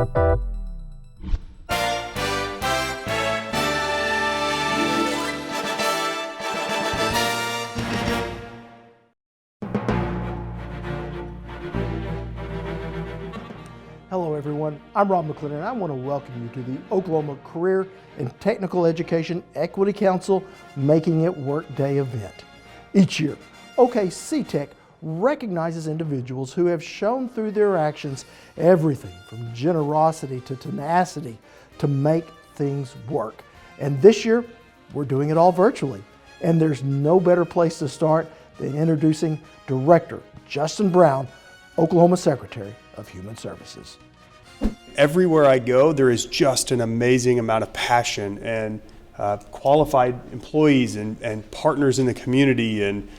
Hello everyone, I'm Rob McClendon and I want to welcome you to the Oklahoma Career and Technical Education Equity Council Making It Work Day event. Each year, OKC Tech recognizes individuals who have shown through their actions everything from generosity to tenacity to make things work. And this year, we're doing it all virtually. And there's no better place to start than introducing Director Justin Brown, Oklahoma Secretary of Human Services. Everywhere I go, there is just an amazing amount of passion and qualified employees and partners in the community, and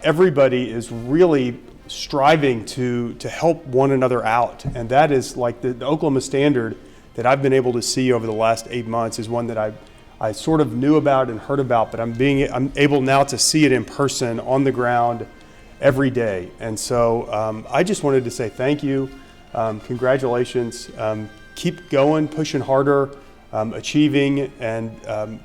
everybody is really striving to help one another out. And that is like the Oklahoma standard that I've been able to see over the last 8 months is one that I sort of knew about and heard about, but I'm able now to see it in person on the ground every day. And so I just wanted to say thank you. Congratulations. Keep going, pushing harder, achieving, and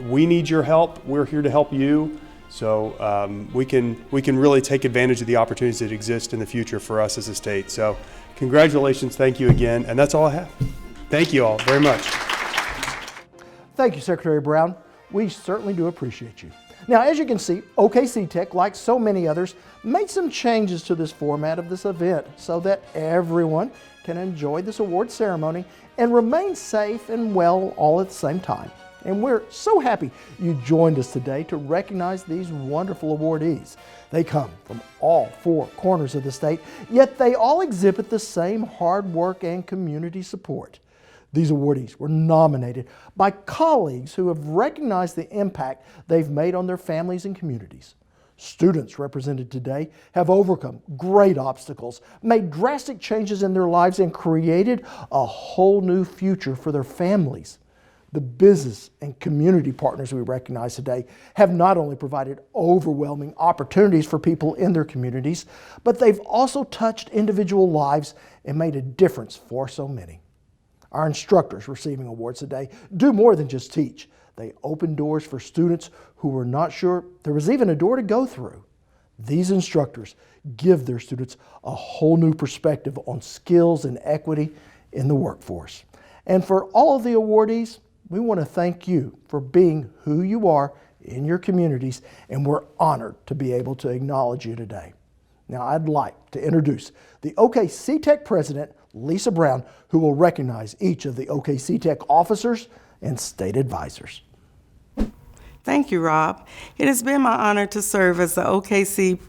we need your help. We're here to help you, so we can really take advantage of the opportunities that exist in the future for us as a state. So congratulations, thank you again, and that's all I have. Thank you all very much. Thank you, Secretary Brown. We certainly do appreciate you. Now, as you can see, OKC Tech, like so many others, made some changes to this format of this event so that everyone can enjoy this award ceremony and remain safe and well all at the same time. And we're so happy you joined us today to recognize these wonderful awardees. They come from all four corners of the state, yet they all exhibit the same hard work and community support. These awardees were nominated by colleagues who have recognized the impact they've made on their families and communities. Students represented today have overcome great obstacles, made drastic changes in their lives, and created a whole new future for their families. The business and community partners we recognize today have not only provided overwhelming opportunities for people in their communities, but they've also touched individual lives and made a difference for so many. Our instructors receiving awards today do more than just teach. They open doors for students who were not sure there was even a door to go through. These instructors give their students a whole new perspective on skills and equity in the workforce. And for all of the awardees, we want to thank you for being who you are in your communities, and we're honored to be able to acknowledge you today. Now, I'd like to introduce the OKC Tech President, Lisa Brown, who will recognize each of the OKC Tech officers and state advisors. Thank you, Rob. It has been my honor to serve as the OKC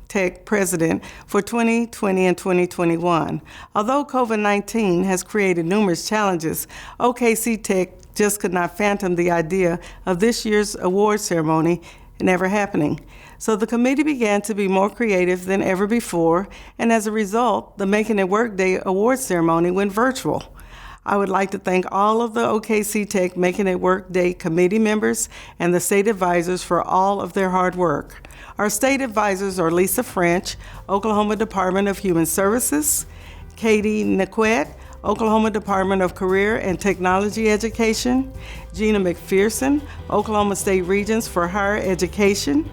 Tech President for 2020 and 2021. Although COVID-19 has created numerous challenges, OKC Tech just could not fathom the idea of this year's award ceremony never happening. So the committee began to be more creative than ever before, and as a result, the Making It Work Day award ceremony went virtual. I would like to thank all of the OKC Tech Making It Work Day committee members and the state advisors for all of their hard work. Our state advisors are Lisa French, Oklahoma Department of Human Services, Katie Niquette, Oklahoma Department of Career and Technology Education, Gina McPherson, Oklahoma State Regents for Higher Education.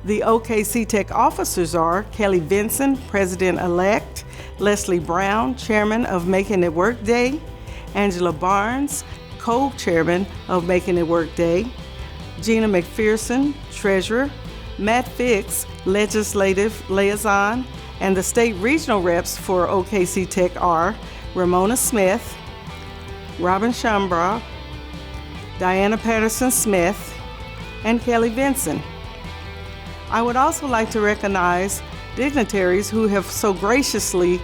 The OKC Tech officers are Kelly Vinson, President-elect, Leslie Brown, Chairman of Making It Work Day, Angela Barnes, Co-Chairman of Making It Work Day, Gina McPherson, Treasurer, Matt Fix, Legislative Liaison, and the state regional reps for OKC Tech are Ramona Smith, Robin Schambrough, Diana Patterson-Smith, and Kelly Vinson. I would also like to recognize dignitaries who have so graciously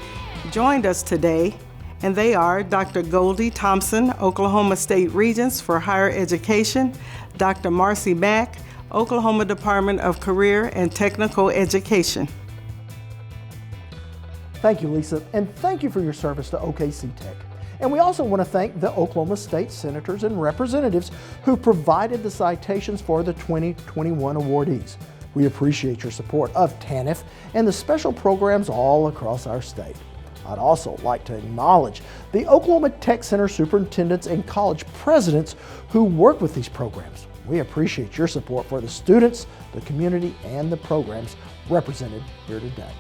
joined us today, and they are Dr. Goldie Thompson, Oklahoma State Regents for Higher Education, Dr. Marcy Mack, Oklahoma Department of Career and Technical Education. Thank you, Lisa, and thank you for your service to OKC Tech. And we also want to thank the Oklahoma State Senators and Representatives who provided the citations for the 2021 awardees. We appreciate your support of TANF and the special programs all across our state. I'd also like to acknowledge the Oklahoma Tech Center superintendents and college presidents who work with these programs. We appreciate your support for the students, the community, and the programs represented here today.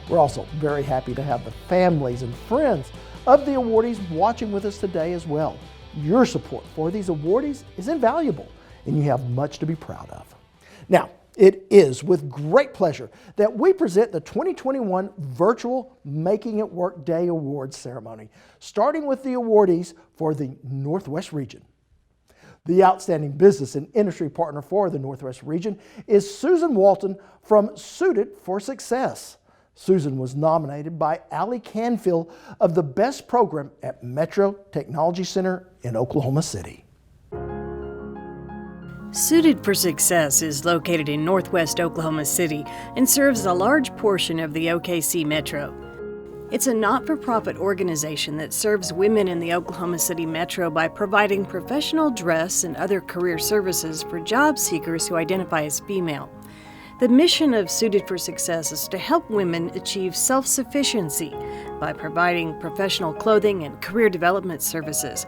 We're also very happy to have the families and friends of the awardees watching with us today as well. Your support for these awardees is invaluable, and you have much to be proud of. Now, it is with great pleasure that we present the 2021 Virtual Making It Work Day Awards ceremony, starting with the awardees for the Northwest region. The Outstanding Business and Industry Partner for the Northwest region is Susan Walton from Suited for Success. Susan was nominated by Allie Canfield of the Best Program at Metro Technology Center in Oklahoma City. Suited for Success is located in northwest Oklahoma City and serves a large portion of the OKC Metro. It's a not-for-profit organization that serves women in the Oklahoma City Metro by providing professional dress and other career services for job seekers who identify as female. The mission of Suited for Success is to help women achieve self-sufficiency by providing professional clothing and career development services.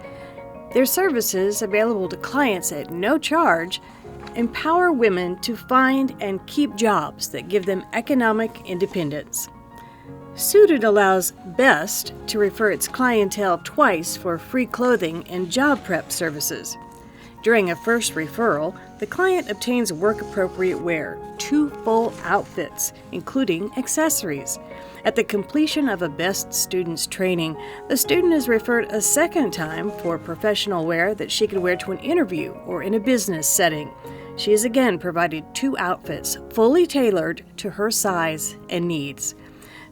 Their services, available to clients at no charge, empower women to find and keep jobs that give them economic independence. Suited allows Best to refer its clientele twice for free clothing and job prep services. During a first referral, the client obtains work-appropriate wear, 2 full outfits, including accessories. At the completion of a Best student's training, the student is referred a second time for professional wear that she could wear to an interview or in a business setting. She is again provided 2 outfits, fully tailored to her size and needs.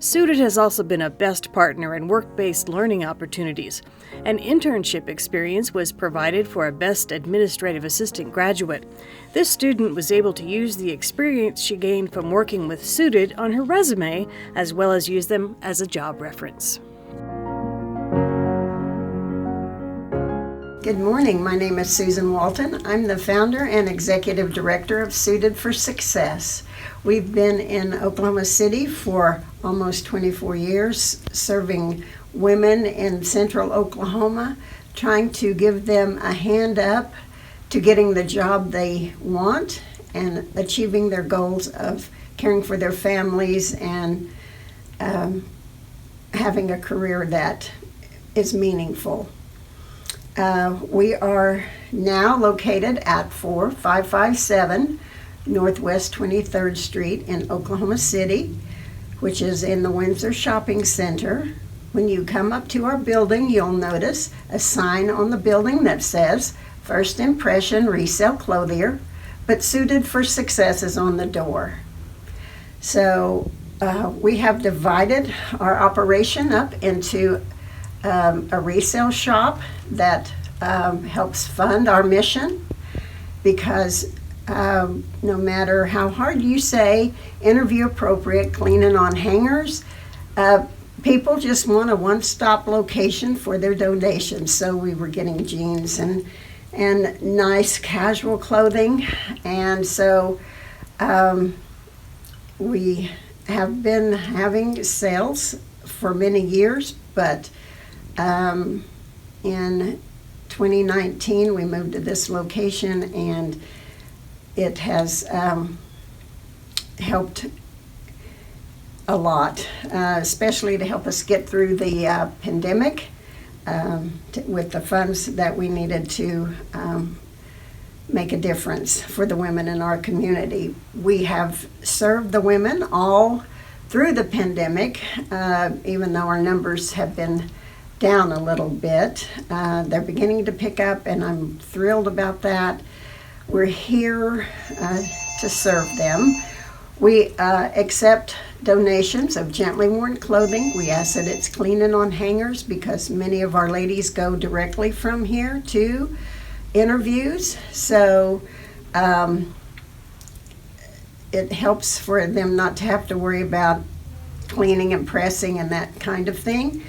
Suited has also been a Best partner in work-based learning opportunities. An internship experience was provided for a Best administrative assistant graduate. This student was able to use the experience she gained from working with Suited on her resume, as well as use them as a job reference. Good morning. My name is Susan Walton. I'm the founder and executive director of Suited for Success. We've been in Oklahoma City for almost 24 years, serving women in central Oklahoma, trying to give them a hand up to getting the job they want and achieving their goals of caring for their families and having a career that is meaningful. We are now located at 4557 Northwest 23rd Street in Oklahoma City, which is in the Windsor Shopping Center. When you come up to our building, you'll notice a sign on the building that says, First Impression Resale Clothier, but Suited for Success is on the door. So we have divided our operation up into a resale shop that helps fund our mission, because no matter how hard you say interview appropriate, cleaning on hangers, people just want a one-stop location for their donations. So we were getting jeans and nice casual clothing, and so we have been having sales for many years, but in 2019 we moved to this location, and it has helped a lot, especially to help us get through the pandemic with the funds that we needed to make a difference for the women in our community. We have served the women all through the pandemic, even though our numbers have been down a little bit. They're beginning to pick up, and I'm thrilled about that. We're here to serve them. We accept donations of gently worn clothing. We ask that it's clean and on hangers, because many of our ladies go directly from here to interviews. So it helps for them not to have to worry about cleaning and pressing and that kind of thing.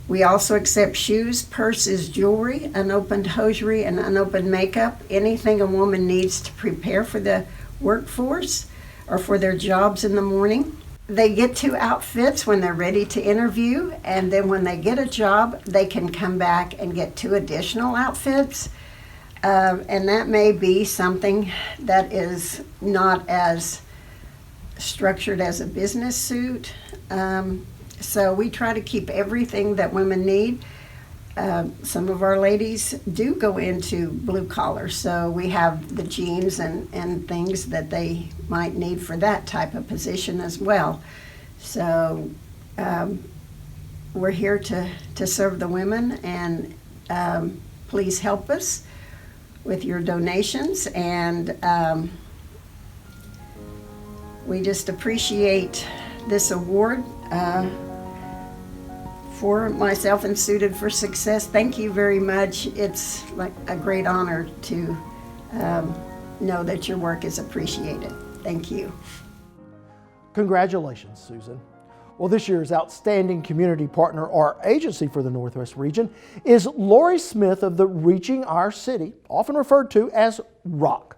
We also accept shoes, purses, jewelry, unopened hosiery, and unopened makeup, anything a woman needs to prepare for the workforce or for their jobs in the morning. they get 2 outfits when they're ready to interview, and then when they get a job, they can come back and get 2 additional outfits. And that may be something that is not as structured as a business suit. So we try to keep everything that women need. Some of our ladies do go into blue collar, so we have the jeans and things that they might need for that type of position as well. So we're here to serve the women, and please help us with your donations, and we just appreciate this award for myself and Suited for Success. Thank you very much. It's like a great honor to know that your work is appreciated. Thank you. Congratulations, Susan. Well, this year's Outstanding Community Partner or Agency for the Northwest region is Lori Smith of the Reaching Our City, often referred to as ROC.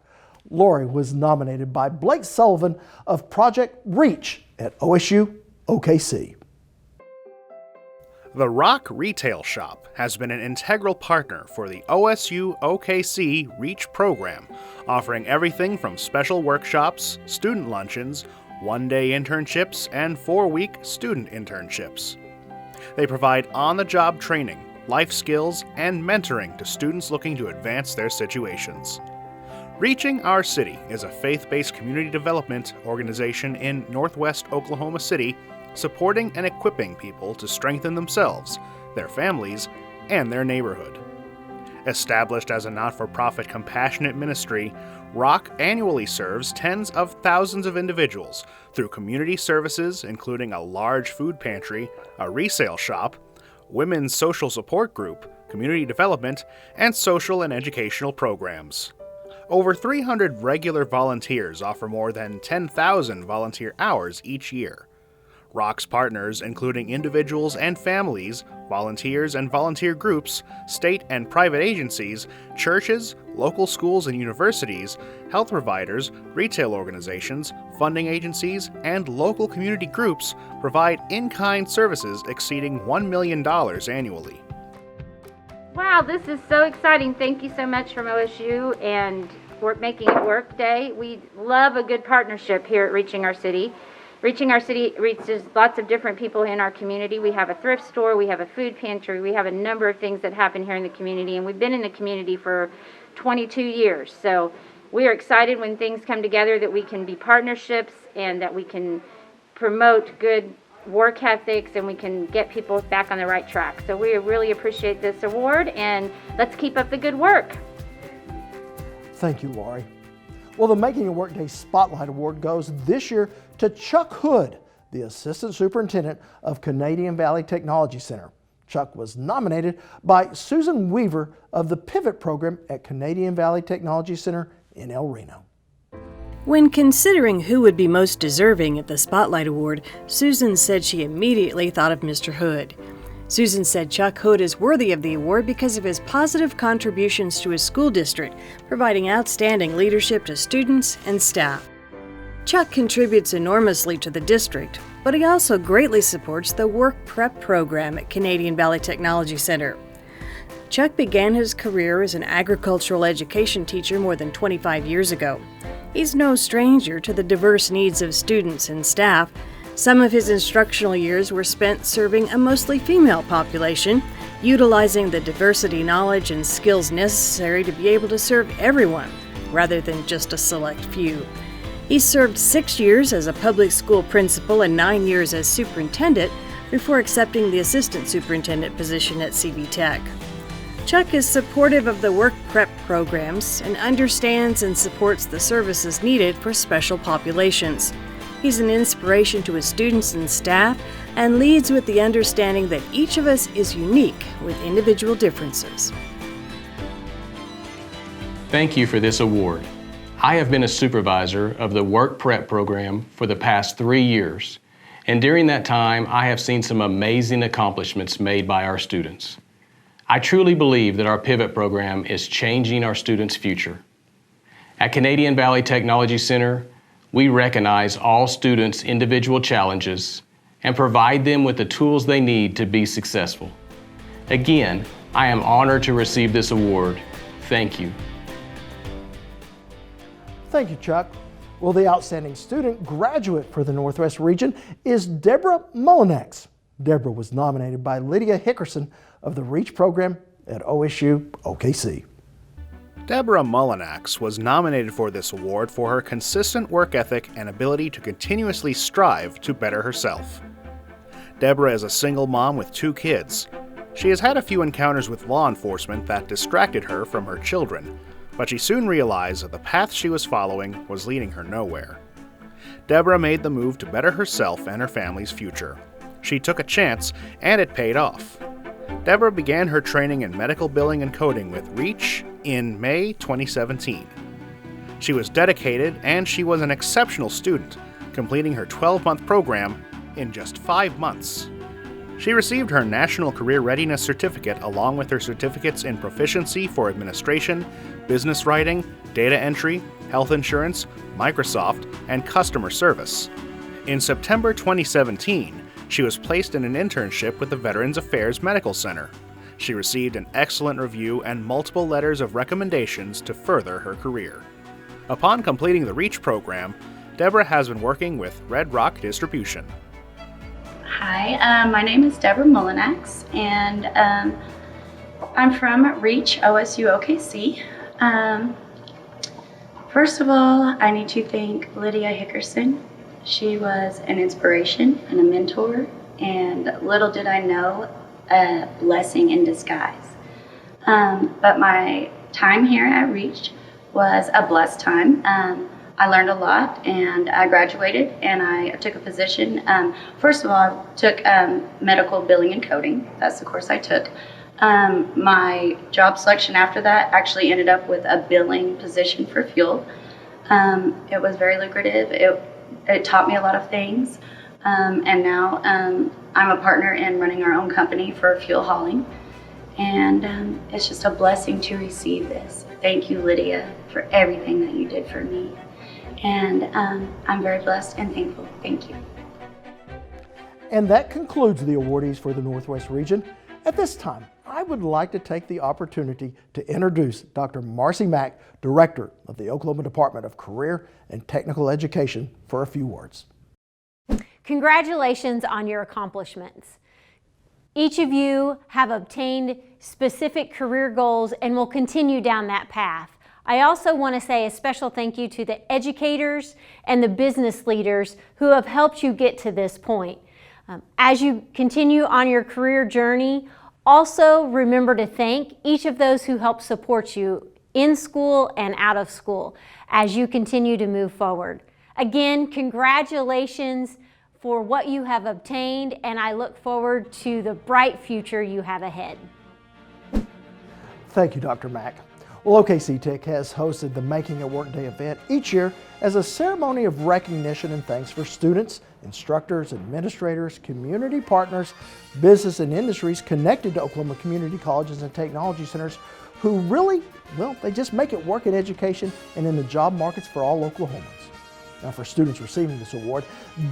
Lori was nominated by Blake Sullivan of Project Reach at OSU OKC. The ROC Retail Shop has been an integral partner for the OSU OKC REACH program, offering everything from special workshops, student luncheons, one-day internships, and 4-week student internships. They provide on-the-job training, life skills, and mentoring to students looking to advance their situations. Reaching Our City is a faith-based community development organization in Northwest Oklahoma City, supporting and equipping people to strengthen themselves, their families, and their neighborhood. Established as a not-for-profit compassionate ministry, ROC annually serves tens of thousands of individuals through community services including a large food pantry, a resale shop, women's social support group, community development, and social and educational programs. Over 300 regular volunteers offer more than 10,000 volunteer hours each year. ROC's partners, including individuals and families, volunteers and volunteer groups, state and private agencies, churches, local schools and universities, health providers, retail organizations, funding agencies, and local community groups provide in-kind services exceeding $1 million annually. Wow, this is so exciting. Thank you so much from OSU and for making it work day. We love a good partnership here at Reaching Our City. Reaching Our City reaches lots of different people in our community. We have a thrift store, we have a food pantry, we have a number of things that happen here in the community, and we've been in the community for 22 years. So we are excited when things come together that we can be partnerships and that we can promote good work ethics and we can get people back on the right track. So we really appreciate this award, and let's keep up the good work. Thank you, Lori. Well, the Making a Workday Spotlight Award goes this year to Chuck Hood, the Assistant Superintendent of Canadian Valley Technology Center. Chuck was nominated by Susan Weaver of the Pivot Program at Canadian Valley Technology Center in El Reno. When considering who would be most deserving of the Spotlight Award, Susan said she immediately thought of Mr. Hood. Susan said Chuck Hood is worthy of the award because of his positive contributions to his school district, providing outstanding leadership to students and staff. Chuck contributes enormously to the district, but he also greatly supports the Work Prep program at Canadian Valley Technology Center. Chuck began his career as an agricultural education teacher more than 25 years ago. He's no stranger to the diverse needs of students and staff. Some of his instructional years were spent serving a mostly female population, utilizing the diversity knowledge and skills necessary to be able to serve everyone, rather than just a select few. He served 6 years as a public school principal and 9 years as superintendent before accepting the assistant superintendent position at CV Tech. Chuck is supportive of the work prep programs and understands and supports the services needed for special populations. He's an inspiration to his students and staff and leads with the understanding that each of us is unique with individual differences. Thank you for this award. I have been a supervisor of the Work Prep program for the past 3 years, and during that time I have seen some amazing accomplishments made by our students. I truly believe that our Pivot program is changing our students' future. At Canadian Valley Technology Center, we recognize all students' individual challenges and provide them with the tools they need to be successful. Again, I am honored to receive this award. Thank you. Thank you, Chuck. Well, the outstanding student graduate for the Northwest region is Deborah Mullinax. Deborah was nominated by Lydia Hickerson of the REACH program at OSU OKC. Deborah Mullinax was nominated for this award for her consistent work ethic and ability to continuously strive to better herself. Deborah is a single mom with 2 kids. She has had a few encounters with law enforcement that distracted her from her children, but she soon realized that the path she was following was leading her nowhere. Deborah made the move to better herself and her family's future. She took a chance, and it paid off. Deborah began her training in medical billing and coding with REACH in May 2017. She was dedicated, and she was an exceptional student, completing her 12-month program in just 5 months. She received her National Career Readiness Certificate along with her certificates in proficiency for administration, business writing, data entry, health insurance, Microsoft, and customer service. In September 2017, she was placed in an internship with the Veterans Affairs Medical Center. She received an excellent review and multiple letters of recommendations to further her career. Upon completing the REACH program, Deborah has been working with Red Rock Distribution. Hi, my name is Deborah Mullinax, and I'm from REACH OSU OKC. First of all, I need to thank Lydia Hickerson. She was an inspiration and a mentor, and little did I know, a blessing in disguise. But my time here at REACH was a blessed time. I learned a lot, and I graduated, and I took a position. First of all, I took medical billing and coding. That's the course I took. My job selection after that actually ended up with a billing position for fuel. It was very lucrative. It taught me a lot of things, and now I'm a partner in running our own company for fuel hauling, and it's just a blessing to receive this. Thank you, Lydia, for everything that you did for me, and I'm very blessed and thankful. Thank you. And that concludes the awardees for the Northwest region. At this time, I would like to take the opportunity to introduce Dr. Marcy Mack, Director of the Oklahoma Department of Career and Technical Education, for a few words. Congratulations on your accomplishments. Each of you have obtained specific career goals and will continue down that path. I also want to say a special thank you to the educators and the business leaders who have helped you get to this point. As you continue on your career journey, also remember to thank each of those who help support you in school and out of school as you continue to move forward. Again, congratulations for what you have obtained, and I look forward to the bright future you have ahead. Thank you, Dr. Mack. Well, OKC Tech has hosted the Making It Work Day event each year as a ceremony of recognition and thanks for students, instructors, administrators, community partners, business and industries connected to Oklahoma community colleges and technology centers who really, well, they just make it work in education and in the job markets for all Oklahomans. Now, for students receiving this award,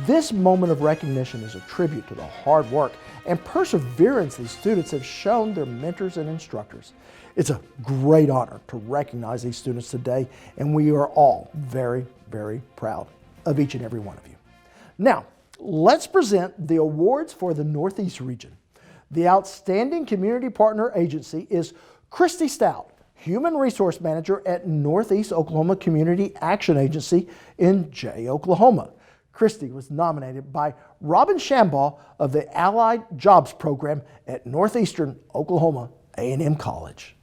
this moment of recognition is a tribute to the hard work and perseverance these students have shown their mentors and instructors. It's a great honor to recognize these students today, and we are all very, very proud of each and every one of you. Now, let's present the awards for the Northeast region. The Outstanding Community Partner Agency is Christy Stout, Human Resource Manager at Northeast Oklahoma Community Action Agency in Jay, Oklahoma. Christy was nominated by Robin Shambaugh of the Allied Jobs Program at Northeastern Oklahoma A&M College.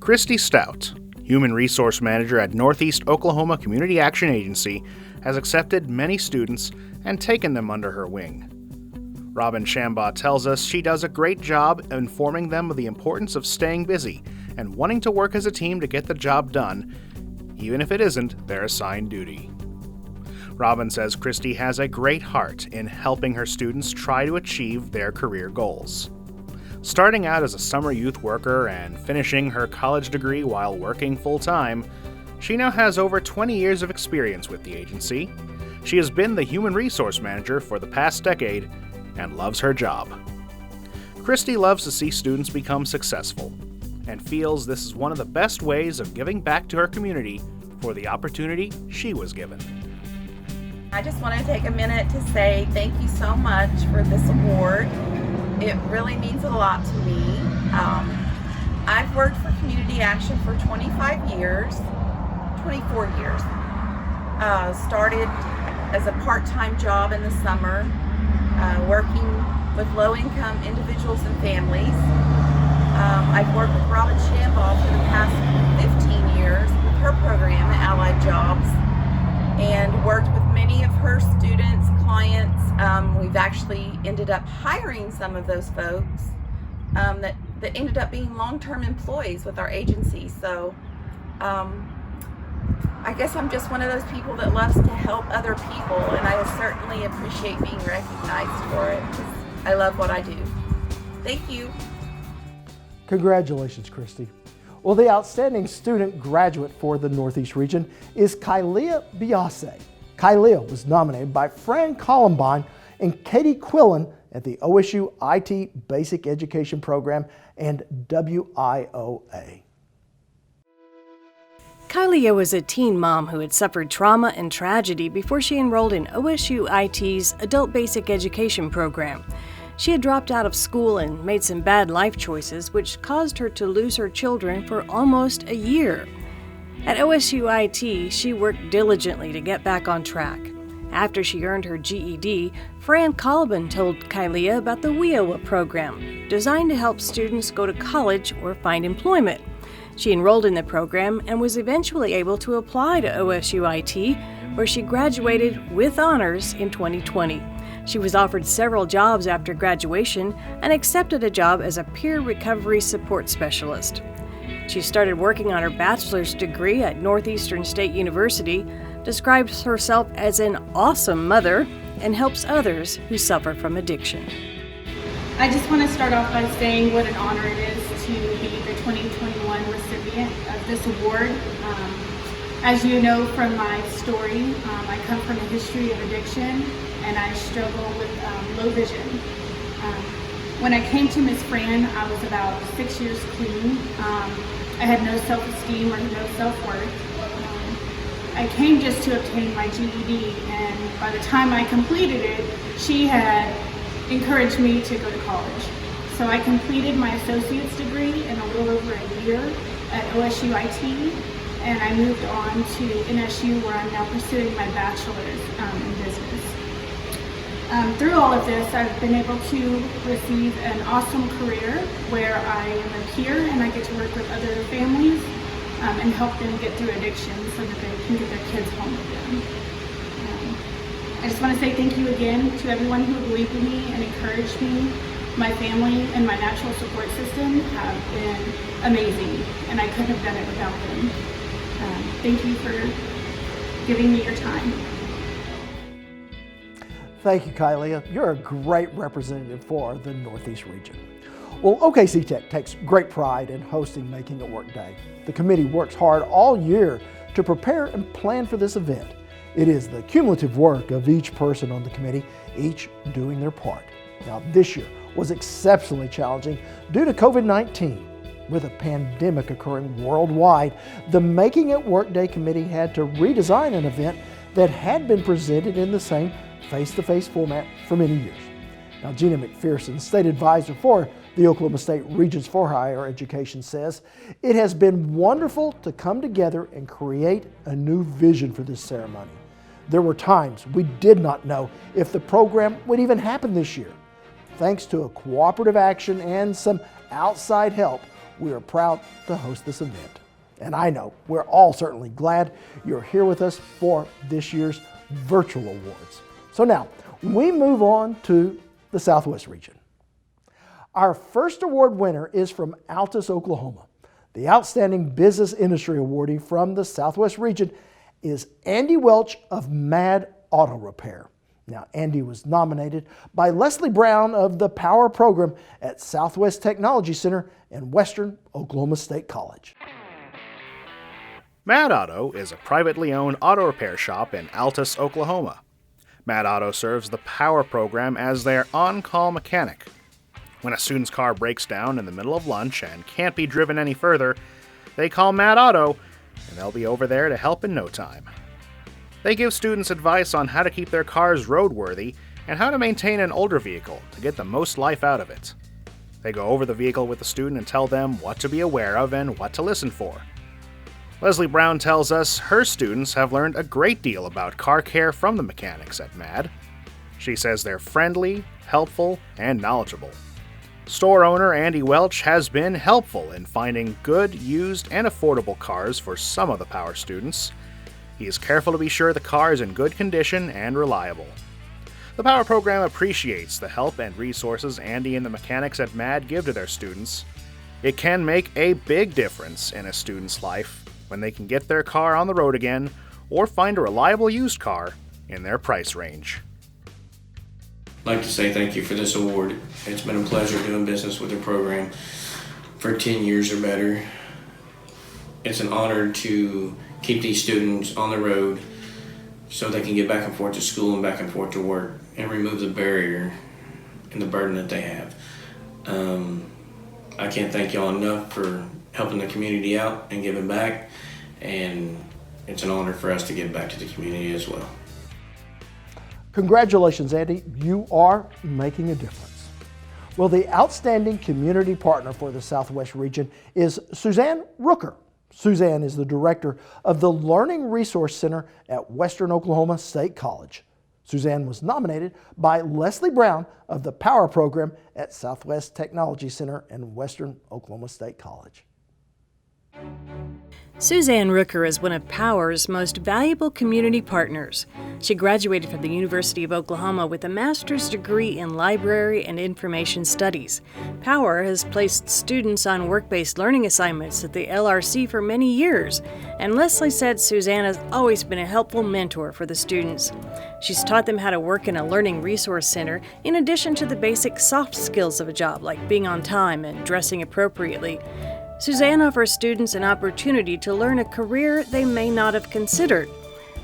Christy Stout, Human Resource Manager at Northeast Oklahoma Community Action Agency, has accepted many students and taken them under her wing. Robin Shambaugh tells us she does a great job informing them of the importance of staying busy and wanting to work as a team to get the job done, even if it isn't their assigned duty. Robin says Christy has a great heart in helping her students try to achieve their career goals. Starting out as a summer youth worker and finishing her college degree while working full-time, She now has over 20 years of experience with the agency. She has been the human resource manager for the past decade and loves her job. Christy loves to see students become successful and feels this is one of the best ways of giving back to her community for the opportunity she was given. I just want to take a minute to say thank you so much for this award. It really means a lot to me. I've worked for Community Action for 24 years. Started as a part-time job in the summer, working with low-income individuals and families. I've worked with Robin Shambaugh for the past 15 years with her program at Allied Jobs, and worked with many of her students, clients. We've actually ended up hiring some of those folks that ended up being long-term employees with our agency. So I guess I'm just one of those people that loves to help other people, and I certainly appreciate being recognized for it because I love what I do. Thank you. Congratulations, Christy. Well, the outstanding student graduate for the Northeast region is Kylia Biase. Kylia was nominated by Fran Columbine and Katie Quillen at the OSU IT Basic Education Program and WIOA. Kylia was a teen mom who had suffered trauma and tragedy before she enrolled in OSU IT's Adult Basic Education Program. She had dropped out of school and made some bad life choices, which caused her to lose her children for almost a year. At OSU IT, she worked diligently to get back on track. After she earned her GED, Fran Columbine told Kylia about the WIOA program, designed to help students go to college or find employment. She enrolled in the program and was eventually able to apply to OSU IT, where she graduated with honors in 2020. She was offered several jobs after graduation and accepted a job as a peer recovery support specialist. She started working on her bachelor's degree at Northeastern State University, describes herself as an awesome mother, and helps others who suffer from addiction. I just want to start off by saying what an honor it is to be the 2021 recipient of this award. As you know from my story, I come from a history of addiction and I struggle with low vision. When I came to Miss Fran, I was about 6 years clean. I had no self-esteem or no self-worth. I came just to obtain my GED, and by the time I completed it, she had encouraged me to go to college. So I completed my associate's degree in a little over a year at OSU IT, and I moved on to NSU, where I'm now pursuing my bachelor's in business. Through all of this, I've been able to receive an awesome career where I am a peer and I get to work with other families and help them get through addiction so that they can get their kids home with them. I just want to say thank you again to everyone who believed in me and encouraged me. My family and my natural support system have been amazing, and I couldn't have done it without them. Thank you for giving me your time. Thank you, Kylia. You're a great representative for the Northeast region. Well, OKC Tech takes great pride in hosting Making It Work Day. The committee works hard all year to prepare and plan for this event. It is the cumulative work of each person on the committee, each doing their part. Now, this year was exceptionally challenging due to COVID-19. With a pandemic occurring worldwide, the Making It Work Day committee had to redesign an event that had been presented in the same face-to-face format for many years. Now, Gina McPherson, State Advisor for the Oklahoma State Regents for Higher Education, says, "It has been wonderful to come together and create a new vision for this ceremony. There were times we did not know if the program would even happen this year. Thanks to a cooperative action and some outside help, we are proud to host this event." And I know we're all certainly glad you're here with us for this year's virtual awards. So now, we move on to the Southwest region. Our first award winner is from Altus, Oklahoma. The Outstanding Business Industry Awardee from the Southwest region is Andy Welch of Mad Auto Repair. Now, Andy was nominated by Leslie Brown of the Power Program at Southwest Technology Center and Western Oklahoma State College. Mad Auto is a privately owned auto repair shop in Altus, Oklahoma. Mad Auto serves the Power program as their on-call mechanic. When a student's car breaks down in the middle of lunch and can't be driven any further, they call Mad Auto, and they'll be over there to help in no time. They give students advice on how to keep their cars roadworthy and how to maintain an older vehicle to get the most life out of it. They go over the vehicle with the student and tell them what to be aware of and what to listen for. Leslie Brown tells us her students have learned a great deal about car care from the mechanics at MAD. She says they're friendly, helpful, and knowledgeable. Store owner Andy Welch has been helpful in finding good, used, and affordable cars for some of the Power students. He is careful to be sure the car is in good condition and reliable. The Power program appreciates the help and resources Andy and the mechanics at MAD give to their students. It can make a big difference in a student's life when they can get their car on the road again or find a reliable used car in their price range. I'd like to say thank you for this award. It's been a pleasure doing business with the program for 10 years or better. It's an honor to keep these students on the road so they can get back and forth to school and back and forth to work and remove the barrier and the burden that they have. I can't thank y'all enough for helping the community out and giving back, and it's an honor for us to give back to the community as well. Congratulations, Andy. You are making a difference. Well, the outstanding community partner for the Southwest region is Suzanne Rooker. Suzanne is the director of the Learning Resource Center at Western Oklahoma State College. Suzanne was nominated by Leslie Brown of the Power program at Southwest Technology Center in Western Oklahoma State College. Suzanne Rooker is one of Power's most valuable community partners. She graduated from the University of Oklahoma with a master's degree in library and information studies. Power has placed students on work-based learning assignments at the LRC for many years, and Leslie said Suzanne has always been a helpful mentor for the students. She's taught them how to work in a learning resource center in addition to the basic soft skills of a job like being on time and dressing appropriately. Suzanne offers students an opportunity to learn a career they may not have considered.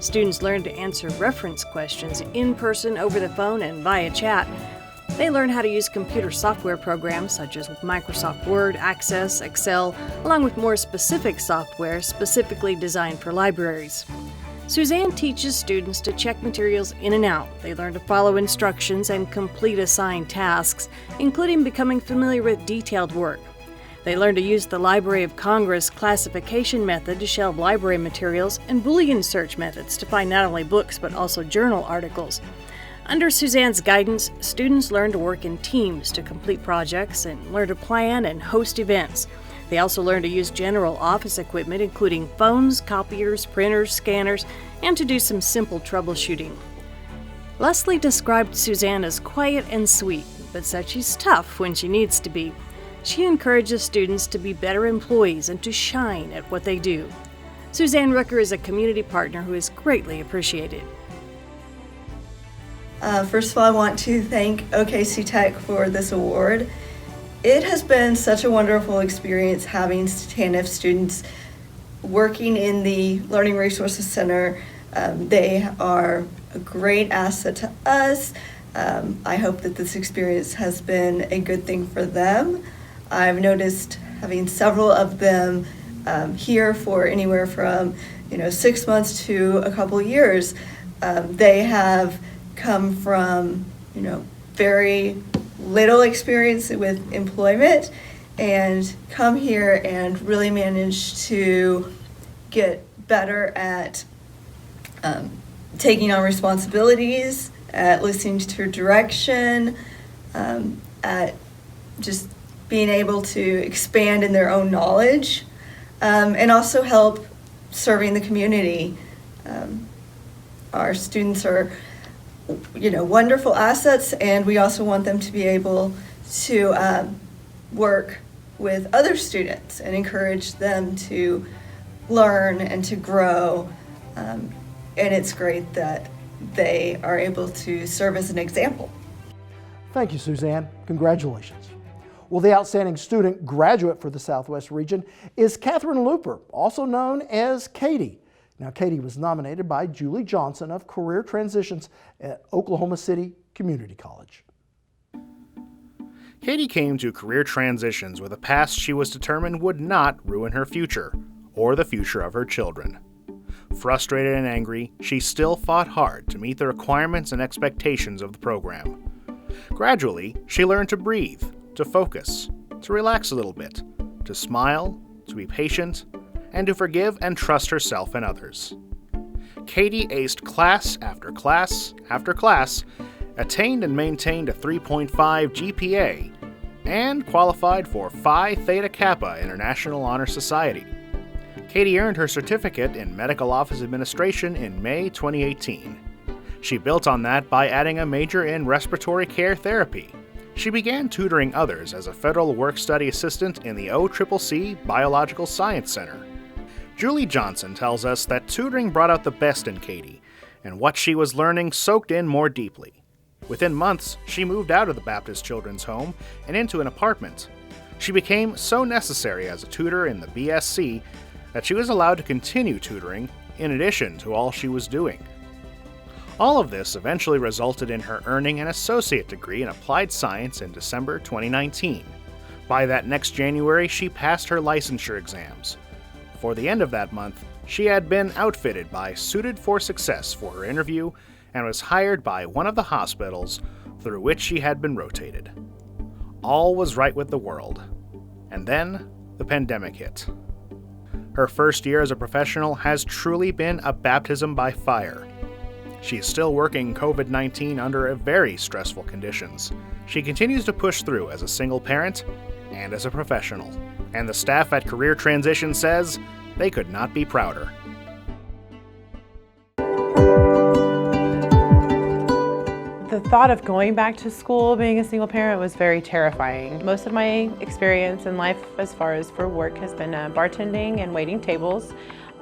Students learn to answer reference questions in person, over the phone, and via chat. They learn how to use computer software programs such as Microsoft Word, Access, Excel, along with more specific software specifically designed for libraries. Suzanne teaches students to check materials in and out. They learn to follow instructions and complete assigned tasks, including becoming familiar with detailed work. They learn to use the Library of Congress classification method to shelve library materials and Boolean search methods to find not only books but also journal articles. Under Suzanne's guidance, students learn to work in teams to complete projects and learn to plan and host events. They also learn to use general office equipment, including phones, copiers, printers, scanners, and to do some simple troubleshooting. Leslie described Suzanne as quiet and sweet, but said she's tough when she needs to be. She encourages students to be better employees and to shine at what they do. Suzanne Rooker is a community partner who is greatly appreciated. First of all, I want to thank OKC Tech for this award. It has been such a wonderful experience having TANF students working in the Learning Resources Center. They are a great asset to us. I hope that this experience has been a good thing for them. I've noticed having several of them here for anywhere from 6 months to a couple years. They have come from very little experience with employment and come here and really managed to get better at taking on responsibilities, at listening to direction, at just being able to expand in their own knowledge, and also help serving the community. Our students are wonderful assets, and we also want them to be able to work with other students and encourage them to learn and to grow. And it's great that they are able to serve as an example. Thank you, Suzanne. Congratulations. Well, the outstanding student graduate for the Southwest region is Catherine Looper, also known as Katie. Now, Katie was nominated by Julie Johnson of Career Transitions at Oklahoma City Community College. Katie came to Career Transitions with a past she was determined would not ruin her future, or the future of her children. Frustrated and angry, she still fought hard to meet the requirements and expectations of the program. Gradually, she learned to breathe, to focus, to relax a little bit, to smile, to be patient, and to forgive and trust herself and others. Katie aced class after class after class, attained and maintained a 3.5 GPA, and qualified for Phi Theta Kappa International Honor Society. Katie earned her certificate in Medical Office Administration in May 2018. She built on that by adding a major in respiratory care therapy. She began tutoring others as a federal work-study assistant in the OCCC Biological Science Center. Julie Johnson tells us that tutoring brought out the best in Katie, and what she was learning soaked in more deeply. Within months, she moved out of the Baptist Children's Home and into an apartment. She became so necessary as a tutor in the BSC that she was allowed to continue tutoring in addition to all she was doing. All of this eventually resulted in her earning an associate degree in applied science in December 2019. By that next January, she passed her licensure exams. For the end of that month, she had been outfitted by Suited for Success for her interview and was hired by one of the hospitals through which she had been rotated. All was right with the world. And then, the pandemic hit. Her first year as a professional has truly been a baptism by fire. She is still working COVID-19 under very stressful conditions. She continues to push through as a single parent and as a professional. And the staff at Career Transition says they could not be prouder. The thought of going back to school being a single parent was very terrifying. Most of my experience in life as far as for work has been bartending and waiting tables.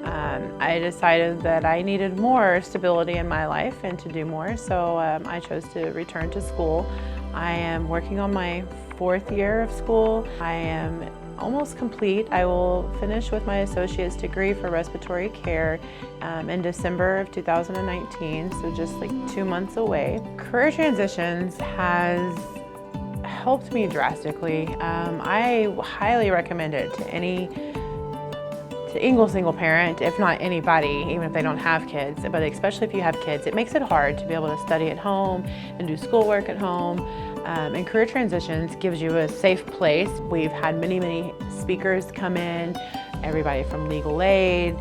I decided that I needed more stability in my life and to do more, so I chose to return to school. I am working on my 4th year of school. I am almost complete. I will finish with my associate's degree for respiratory care in December of 2019, so just like 2 months away. Career Transitions has helped me drastically. I highly recommend it to any single parent, if not anybody, even if they don't have kids, but especially if you have kids. It makes it hard to be able to study at home and do schoolwork at home. And Career Transitions gives you a safe place. We've had many speakers come in, everybody from legal aid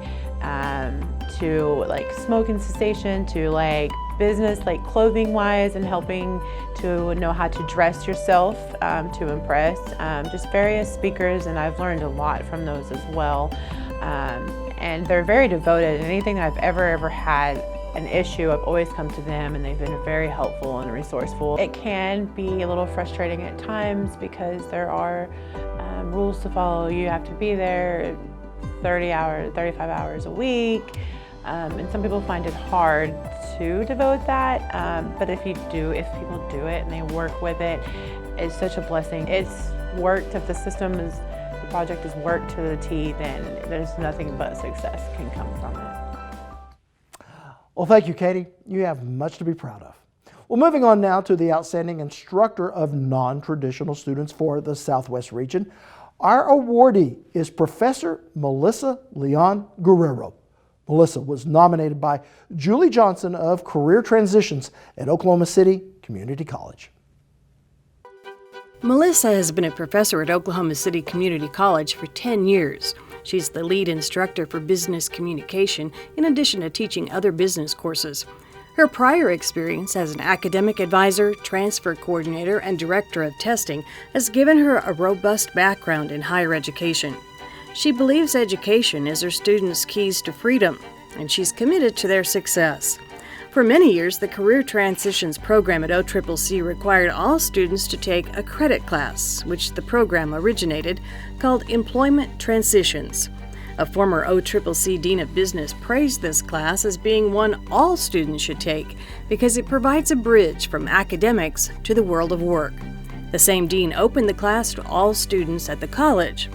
to like smoking cessation to like business, like clothing wise, and helping to know how to dress yourself to impress. Just various speakers, and I've learned a lot from those as well. And they're very devoted, and anything that I've ever had an issue, I've always come to them, and they've been very helpful and resourceful. It can be a little frustrating at times because there are rules to follow. You have to be there 30 hours, 35 hours a week, and some people find it hard to devote that, but if people do it and they work with it, it's such a blessing. It's worked. If the project is worked to the T, then there's nothing but success can come from it. Well, thank you, Katie. You have much to be proud of. Well, moving on now to the outstanding instructor of non-traditional students for the Southwest region. Our awardee is Professor Melissa Leon Guerrero. Melissa was nominated by Julie Johnson of Career Transitions at Oklahoma City Community College. Melissa has been a professor at Oklahoma City Community College for 10 years. She's the lead instructor for business communication in addition to teaching other business courses. Her prior experience as an academic advisor, transfer coordinator, and director of testing has given her a robust background in higher education. She believes education is her students' keys to freedom, and she's committed to their success. For many years, the Career Transitions program at OCCC required all students to take a credit class, which the program originated, called Employment Transitions. A former OCCC Dean of Business praised this class as being one all students should take because it provides a bridge from academics to the world of work. The same dean opened the class to all students at the college.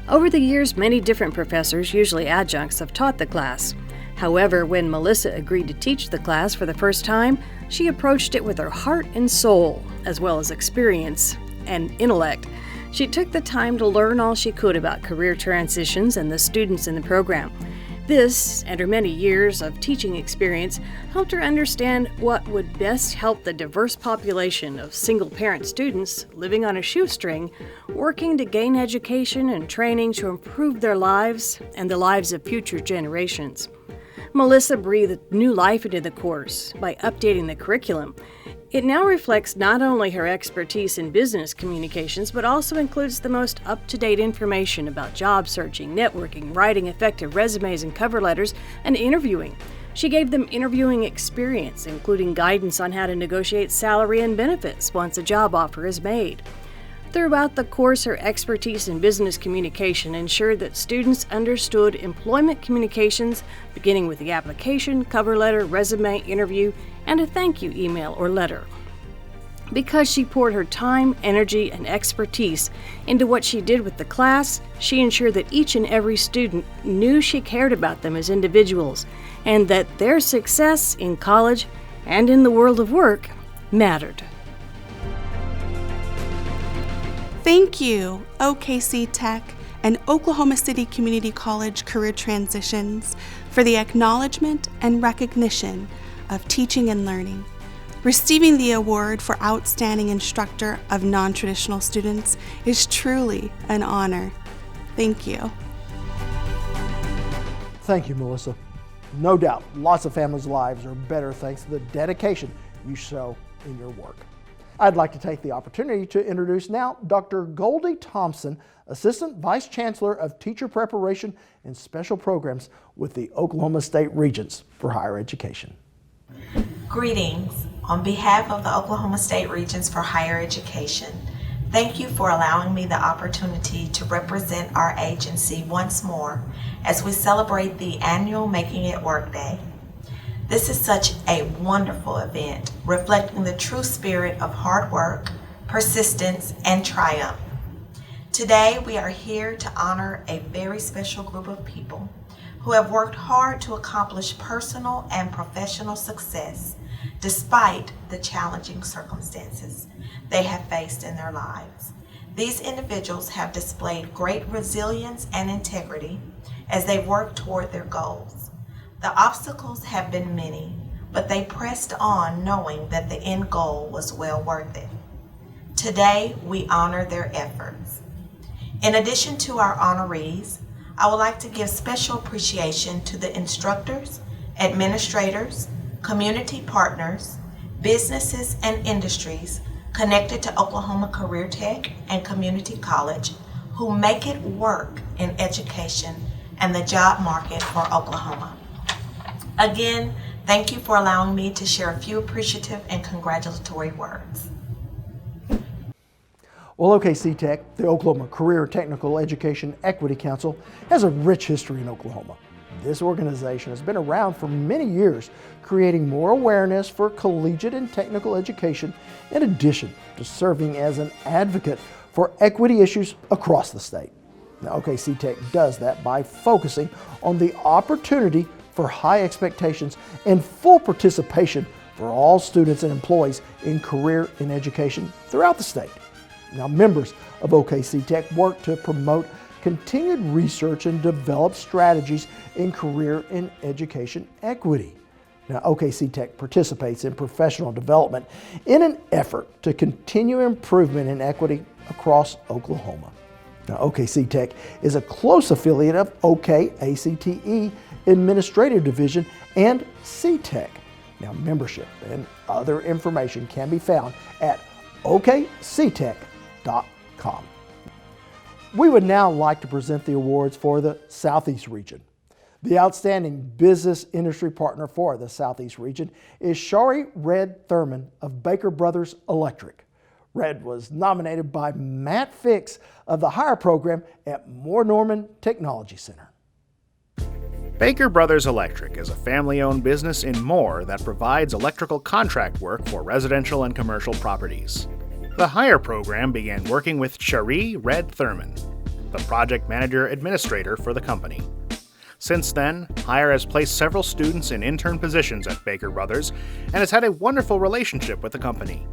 Over the years, many different professors, usually adjuncts, have taught the class. However, when Melissa agreed to teach the class for the first time, she approached it with her heart and soul, as well as experience and intellect. She took the time to learn all she could about career transitions and the students in the program. This, and her many years of teaching experience, helped her understand what would best help the diverse population of single-parent students living on a shoestring, working to gain education and training to improve their lives and the lives of future generations. Melissa breathed new life into the course by updating the curriculum. It now reflects not only her expertise in business communications, but also includes the most up-to-date information about job searching, networking, writing effective resumes and cover letters, and interviewing. She gave them interviewing experience, including guidance on how to negotiate salary and benefits once a job offer is made. Throughout the course, her expertise in business communication ensured that students understood employment communications, beginning with the application, cover letter, resume, interview, and a thank you email or letter. Because she poured her time, energy, and expertise into what she did with the class, she ensured that each and every student knew she cared about them as individuals and that their success in college and in the world of work mattered. Thank you, OKC Tech and Oklahoma City Community College Career Transitions, for the acknowledgement and recognition of teaching and learning. Receiving the award for Outstanding Instructor of Non-Traditional Students is truly an honor. Thank you. Thank you, Melissa. No doubt, lots of families' lives are better thanks to the dedication you show in your work. I'd like to take the opportunity to introduce now Dr. Goldie Thompson, Assistant Vice Chancellor of Teacher Preparation and Special Programs with the Oklahoma State Regents for Higher Education. Greetings. On behalf of the Oklahoma State Regents for Higher Education, thank you for allowing me the opportunity to represent our agency once more as we celebrate the annual Making It Work Day. This is such a wonderful event, reflecting the true spirit of hard work, persistence, and triumph. Today, we are here to honor a very special group of people who have worked hard to accomplish personal and professional success despite the challenging circumstances they have faced in their lives. These individuals have displayed great resilience and integrity as they work toward their goals. The obstacles have been many, but they pressed on knowing that the end goal was well worth it. Today, we honor their efforts. In addition to our honorees, I would like to give special appreciation to the instructors, administrators, community partners, businesses, and industries connected to Oklahoma Career Tech and Community College who make it work in education and the job market for Oklahoma. Again, thank you for allowing me to share a few appreciative and congratulatory words. Well, OKC Tech, the Oklahoma Career Technical Education Equity Council, has a rich history in Oklahoma. This organization has been around for many years, creating more awareness for collegiate and technical education, in addition to serving as an advocate for equity issues across the state. Now, OKC Tech does that by focusing on the opportunity for high expectations and full participation for all students and employees in career and education throughout the state. Now, members of OKC Tech work to promote continued research and develop strategies in career and education equity. Now, OKC Tech participates in professional development in an effort to continue improvement in equity across Oklahoma. Now, OKC Tech is a close affiliate of OKACTE Administrative Division and CTech. Now, membership and other information can be found at okctech.com. We would now like to present the awards for the Southeast region. The Outstanding Business Industry Partner for the Southeast region is Shari Red Thurman of Baker Brothers Electric. Red was nominated by Matt Fix of the Hire Program at Moore Norman Technology Center. Baker Brothers Electric is a family-owned business in Moore that provides electrical contract work for residential and commercial properties. The HIRE program began working with Cherie Red Thurman, the project manager administrator for the company. Since then, HIRE has placed several students in intern positions at Baker Brothers and has had a wonderful relationship with the company.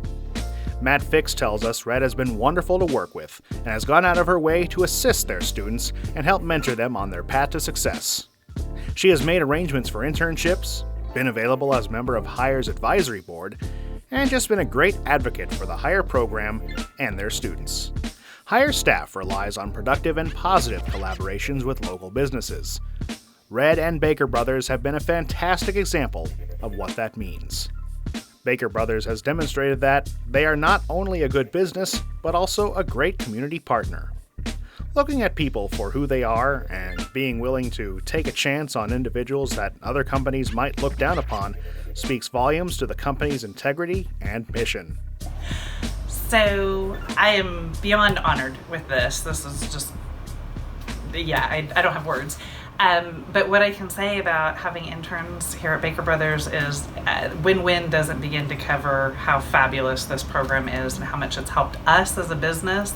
Matt Fix tells us Red has been wonderful to work with and has gone out of her way to assist their students and help mentor them on their path to success. She has made arrangements for internships, been available as member of HIRE's advisory board, and just been a great advocate for the HIRE program and their students. HIRE staff relies on productive and positive collaborations with local businesses. Red and Baker Brothers have been a fantastic example of what that means. Baker Brothers has demonstrated that they are not only a good business, but also a great community partner. Looking at people for who they are and being willing to take a chance on individuals that other companies might look down upon speaks volumes to the company's integrity and mission. So I am beyond honored with this. This is just, I don't have words. But what I can say about having interns here at Baker Brothers is win-win doesn't begin to cover how fabulous this program is and how much it's helped us as a business,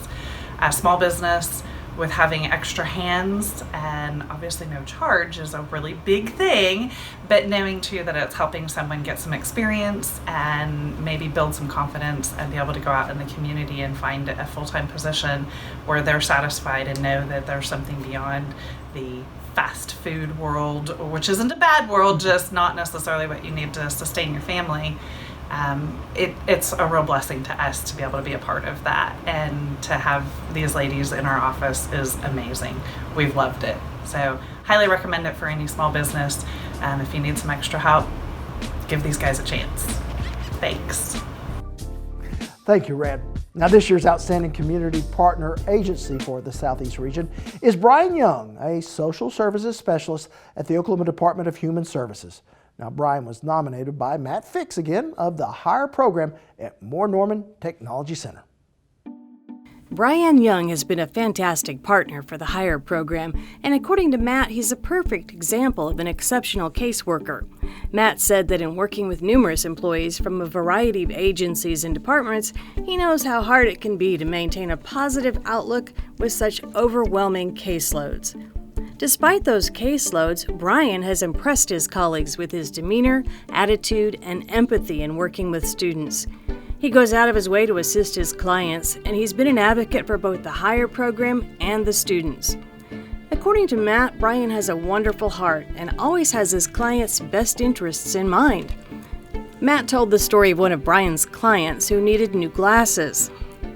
a small business, with having extra hands, and obviously no charge is a really big thing, but knowing too that it's helping someone get some experience and maybe build some confidence and be able to go out in the community and find a full-time position where they're satisfied and know that there's something beyond the fast food world, which isn't a bad world, just not necessarily what you need to sustain your family. It's a real blessing to us to be able to be a part of that, and to have these ladies in our office is amazing. We've loved it. So highly recommend it for any small business. If you need some extra help, give these guys a chance. Thanks. Thank you, Red. Now, this year's Outstanding Community Partner Agency for the Southeast region is Brian Young, a social services specialist at the Oklahoma Department of Human Services. Now, Brian was nominated by Matt Fix again of the HIRE program at Moore Norman Technology Center. Brian Young has been a fantastic partner for the HIRE program, and according to Matt, he's a perfect example of an exceptional caseworker. Matt said that in working with numerous employees from a variety of agencies and departments, he knows how hard it can be to maintain a positive outlook with such overwhelming caseloads. Despite those caseloads, Brian has impressed his colleagues with his demeanor, attitude, and empathy in working with students. He goes out of his way to assist his clients, and he's been an advocate for both the HIRE program and the students. According to Matt, Brian has a wonderful heart and always has his clients' best interests in mind. Matt told the story of one of Brian's clients who needed new glasses.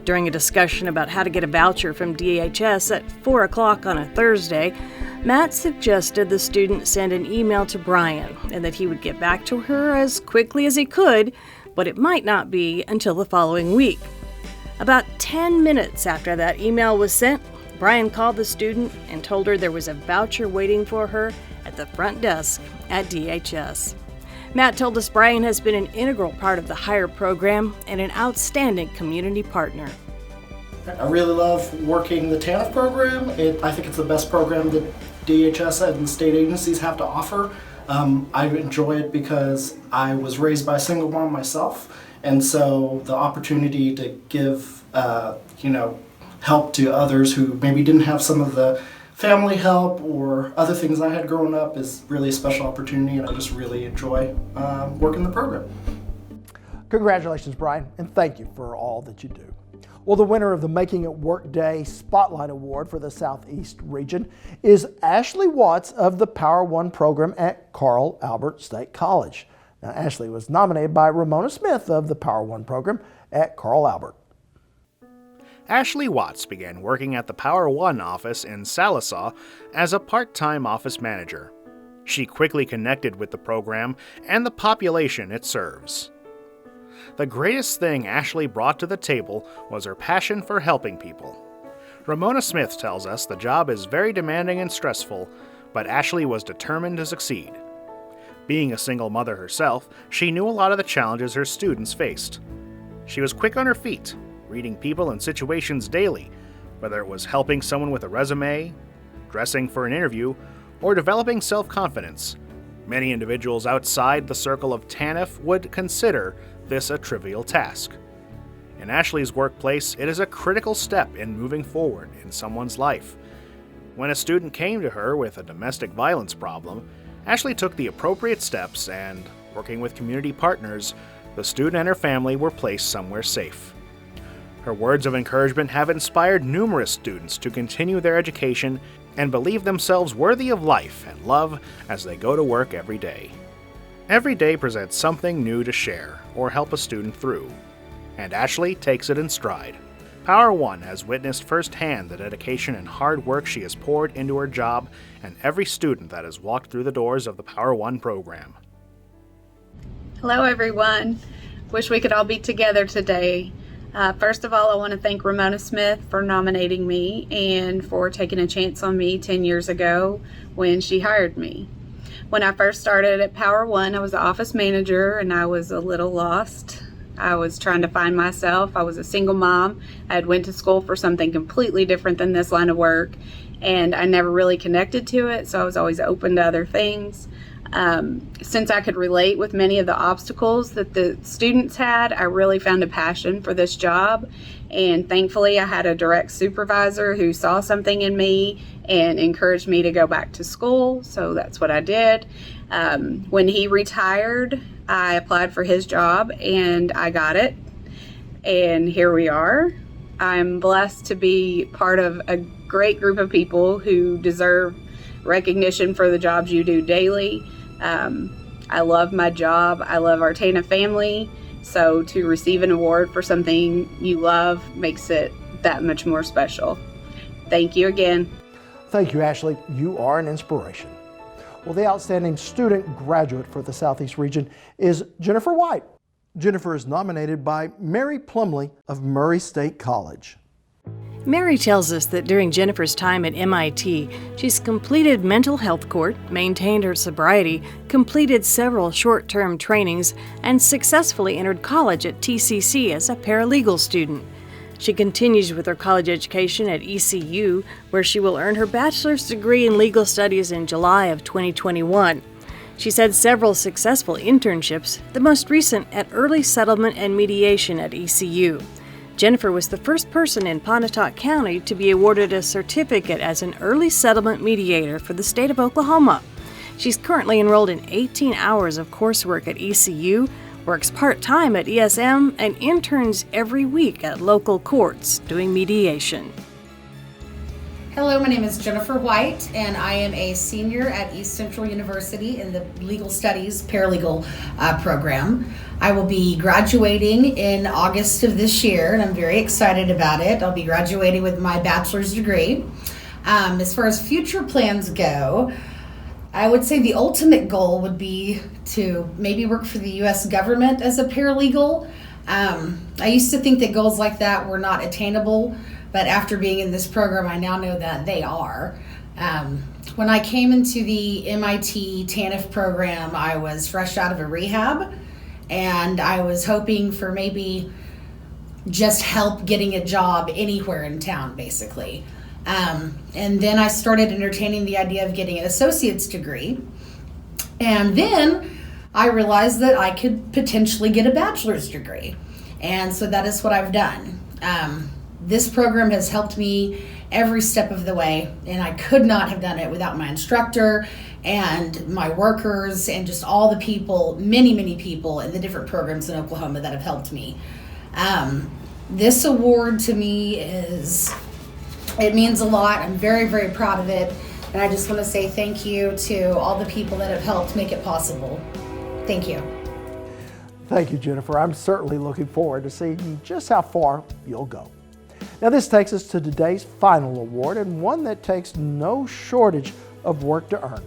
During a discussion about how to get a voucher from DHS at 4 o'clock on a Thursday, Matt suggested the student send an email to Brian and that he would get back to her as quickly as he could, but it might not be until the following week. About 10 minutes after that email was sent, Brian called the student and told her there was a voucher waiting for her at the front desk at DHS. Matt told us Brian has been an integral part of the HIRE program and an outstanding community partner. I really love working the TANF program. I think it's the best program that DHS and state agencies have to offer. I enjoy it because I was raised by a single mom myself, and so the opportunity to give help to others who maybe didn't have some of the family help or other things I had growing up is really a special opportunity, and I just really enjoy working the program. Congratulations, Brian, and thank you for all that you do. Well, the winner of the Making It Work Day Spotlight Award for the Southeast region is Ashley Watts of the Power One program at Carl Albert State College. Now, Ashley was nominated by Ramona Smith of the Power One program at Carl Albert. Ashley Watts began working at the Power One office in Sallisaw as a part-time office manager. She quickly connected with the program and the population it serves. The greatest thing Ashley brought to the table was her passion for helping people. Ramona Smith tells us the job is very demanding and stressful, but Ashley was determined to succeed. Being a single mother herself, she knew a lot of the challenges her students faced. She was quick on her feet, reading people and situations daily, whether it was helping someone with a resume, dressing for an interview, or developing self-confidence. Many individuals outside the circle of TANF would consider this a trivial task. In Ashley's workplace, it is a critical step in moving forward in someone's life. When a student came to her with a domestic violence problem, Ashley took the appropriate steps and, working with community partners, the student and her family were placed somewhere safe. Her words of encouragement have inspired numerous students to continue their education and believe themselves worthy of life and love as they go to work every day. Every day presents something new to share or help a student through, and Ashley takes it in stride. Power One has witnessed firsthand the dedication and hard work she has poured into her job and every student that has walked through the doors of the Power One program. Hello everyone. Wish we could all be together today. First of all, I want to thank Ramona Smith for nominating me and for taking a chance on me 10 years ago when she hired me. When I first started at Power One, I was the office manager and I was a little lost. I was trying to find myself. I was a single mom. I had went to school for something completely different than this line of work, and I never really connected to it, so I was always open to other things. Since I could relate with many of the obstacles that the students had, I really found a passion for this job, and thankfully I had a direct supervisor who saw something in me and encouraged me to go back to school, so that's what I did. When he retired, I applied for his job and I got it, and here we are. I'm blessed to be part of a great group of people who deserve recognition for the jobs you do daily. I love my job. I love our Tana family, so to receive an award for something you love makes it that much more special. Thank you again. Thank you, Ashley. You are an inspiration. Well, the outstanding student graduate for the Southeast region is Jennifer White. Jennifer is nominated by Mary Plumley of Murray State College. Mary tells us that during Jennifer's time at MIT, she's completed mental health court, maintained her sobriety, completed several short-term trainings, and successfully entered college at TCC as a paralegal student. She continues with her college education at ECU, where she will earn her bachelor's degree in legal studies in July of 2021. She's had several successful internships, the most recent at Early Settlement and Mediation at ECU. Jennifer was the first person in Pontotoc County to be awarded a certificate as an early settlement mediator for the state of Oklahoma. She's currently enrolled in 18 hours of coursework at ECU, works part-time at ESM, and interns every week at local courts doing mediation. Hello, my name is Jennifer White, and I am a senior at East Central University in the Legal Studies Paralegal program. I will be graduating in August of this year, and I'm very excited about it. I'll be graduating with my bachelor's degree. As far as future plans go, I would say the ultimate goal would be to maybe work for the U.S. government as a paralegal. I used to think that goals like that were not attainable, but after being in this program, I now know that they are. When I came into the MIT TANF program, I was fresh out of a rehab, and I was hoping for maybe just help getting a job anywhere in town, basically. And then I started entertaining the idea of getting an associate's degree. And then I realized that I could potentially get a bachelor's degree. And so that is what I've done. This program has helped me every step of the way, and I could not have done it without my instructor and my workers and just all the people, many people in the different programs in Oklahoma that have helped me. This award to me it means a lot. I'm very proud of it, and I just want to say thank you to all the people that have helped make it possible. Thank you. Thank you, Jennifer. I'm certainly looking forward to seeing just how far you'll go. Now this takes us to today's final award, and one that takes no shortage of work to earn.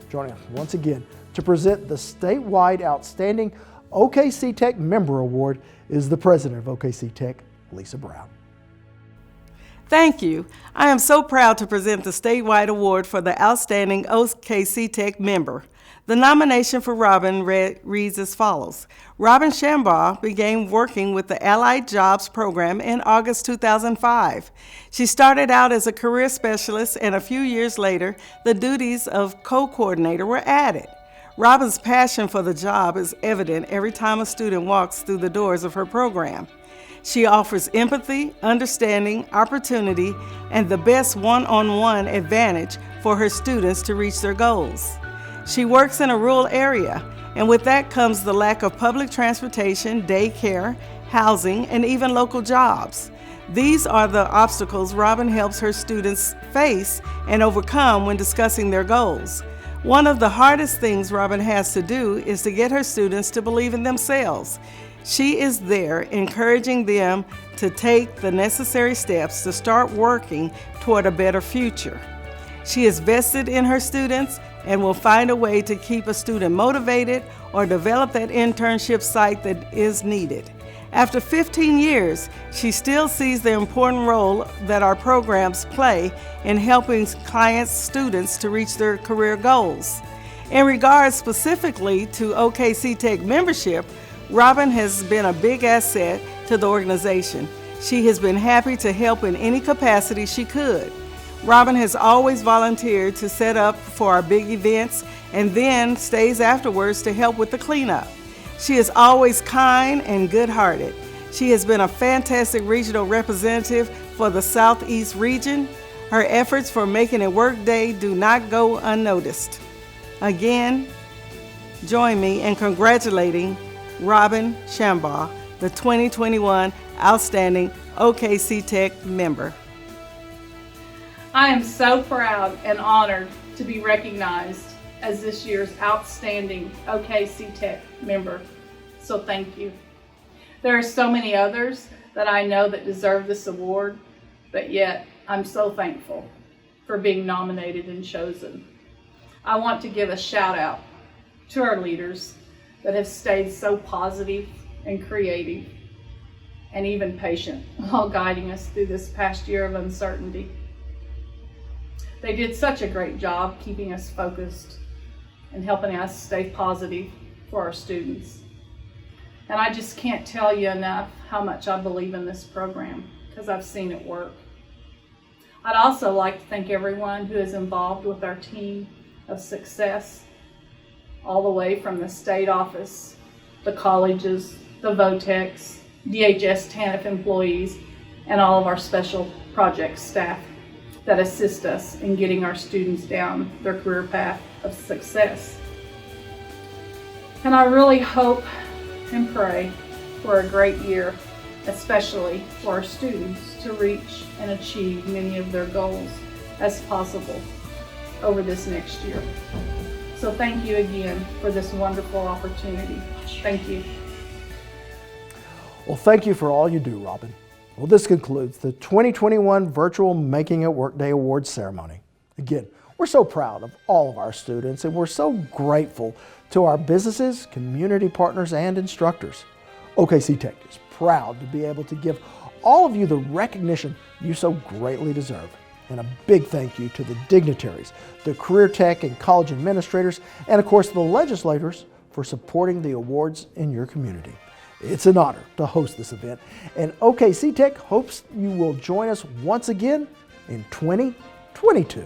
Joining us once again to present the statewide Outstanding OKC Tech Member Award is the president of OKC Tech, Lisa Brown. Thank you. I am so proud to present the statewide award for the Outstanding OKC Tech Member. The nomination for Robin reads as follows. Robin Shambaugh began working with the Allied Jobs Program in August 2005. She started out as a career specialist, and a few years later, the duties of co-coordinator were added. Robin's passion for the job is evident every time a student walks through the doors of her program. She offers empathy, understanding, opportunity, and the best one-on-one advantage for her students to reach their goals. She works in a rural area, and with that comes the lack of public transportation, daycare, housing, and even local jobs. These are the obstacles Robin helps her students face and overcome when discussing their goals. One of the hardest things Robin has to do is to get her students to believe in themselves. She is there encouraging them to take the necessary steps to start working toward a better future. She is vested in her students and will find a way to keep a student motivated or develop that internship site that is needed. After 15 years, she still sees the important role that our programs play in helping clients' students to reach their career goals. In regards specifically to OKC Tech membership, Robin has been a big asset to the organization. She has been happy to help in any capacity she could. Robin has always volunteered to set up for our big events and then stays afterwards to help with the cleanup. She is always kind and good-hearted. She has been a fantastic regional representative for the Southeast region. Her efforts for making a work day do not go unnoticed. Again, join me in congratulating Robin Shambaugh, the 2021 Outstanding OKC Tech member. I am so proud and honored to be recognized as this year's Outstanding OKC Tech member, so thank you. There are so many others that I know that deserve this award, but yet I'm so thankful for being nominated and chosen. I want to give a shout out to our leaders that have stayed so positive and creative and even patient while guiding us through this past year of uncertainty. They did such a great job keeping us focused and helping us stay positive for our students. And I just can't tell you enough how much I believe in this program because I've seen it work. I'd also like to thank everyone who is involved with our team of success, all the way from the state office, the colleges, the VOTEX, DHS TANF employees, and all of our special projects staff that assist us in getting our students down their career path of success. And I really hope and pray for a great year, especially for our students to reach and achieve many of their goals as possible over this next year. So thank you again for this wonderful opportunity. Thank you. Well, thank you for all you do, Robin. Well, this concludes the 2021 Virtual Making It Workday Awards ceremony. Again, we're so proud of all of our students, and we're so grateful to our businesses, community partners, and instructors. OKC Tech is proud to be able to give all of you the recognition you so greatly deserve. And a big thank you to the dignitaries, the career tech and college administrators, and of course the legislators for supporting the awards in your community. It's an honor to host this event, and OKC Tech hopes you will join us once again in 2022.